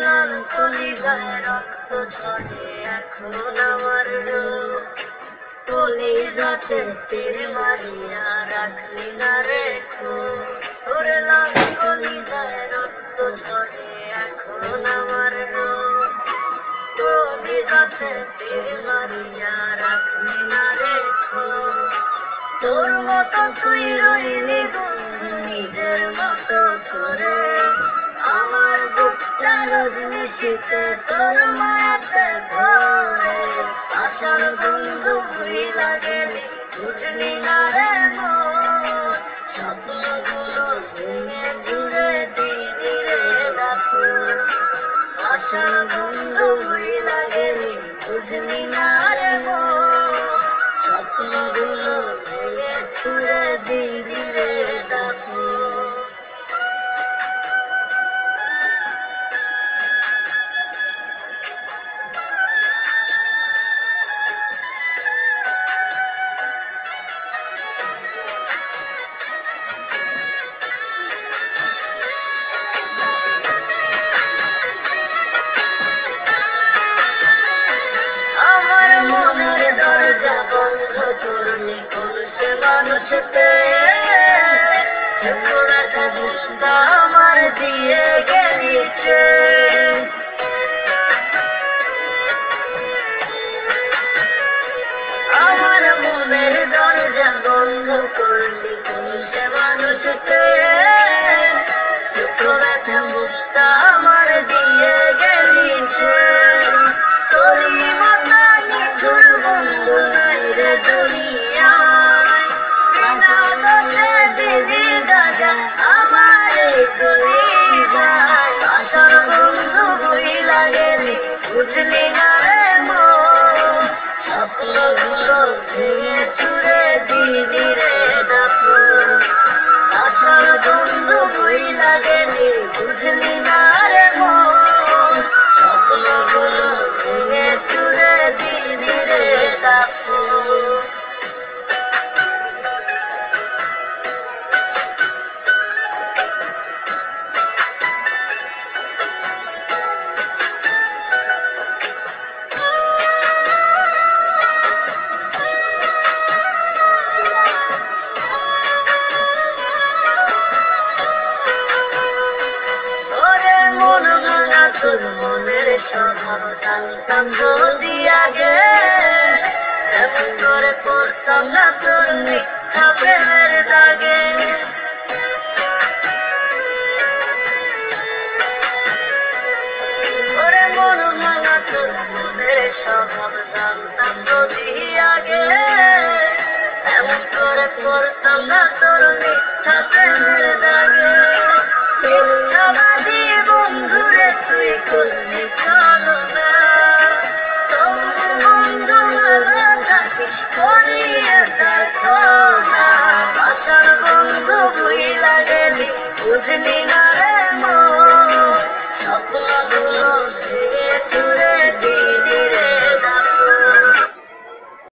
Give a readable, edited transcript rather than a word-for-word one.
লাল কলিজায় রক্ত ঝরে এখন আমার রূপ, কলিজাতে তীর মারিয়া রাখলি না রে খুব। ওরে লাল কলিজায় রক্ত ঝরে এখন আমার রূপ, কলিজাতে তীর মারিয়া রাখলি না রে খুব। তোর মতো তুই রইলি বন্ধু নিজের মতো করে, আমার বুকটা রজনীশীতে তোর মায়াতে ভরে। আশার বন্ধু ভুইলা গেলি বুঝলি না রে মন, স্বপ্নগুলো ভেঙে চুরে দিলি রে দাফন। আশার বন্ধু ভুইলা গেলি বুঝলি না রে মন, স্বপ্নগুলো ভেঙে চুরে দিলি রে দাফন। দরজা বন্ধ করলি কোন সে মানুষতে, ব্যথা বুকটা আমার দিয়ে গেলিছে। আমার মনের দরজা বন্ধ করলি কোন সে মানুষতে, ব্যথা বুকটা আমার দিয়ে গেলিছে। তোরই মাথা নিঠুর বন্ধু নাই রে দুনিয়ায়, বিনা দোষে দিলি দাগা আমার কলিজায়। আশার বন্ধু ভুইলা গেলি বুঝলি না রে মন, স্বপ্নগুলো ভেঙে চুরে দিলি রে দাফন। আশার বন্ধু ভুইলা গেলি বুঝলি না রে মন, স্বপ্নগুলো ভেঙে চুরে দিলি রে দাফন। তোর মনের স্বভাব জানতাম যদি আগে, এমন করে পড়তাম না তোর মিথ্যা প্রেমের দাগে। ওরে মন ভাঙা তোর মনের স্বভাব জানতাম যদি আগে, এমন করে পড়তাম না তোর মিথ্যা প্রেমের দাগে। মিথ্যাবাদী বন্ধুরে তুই করলি চলো না, তবু বন্ধু ভালো থাকিস করিয়ে তার তো না। আশার বন্ধু ভুইলা গেলি বুঝলি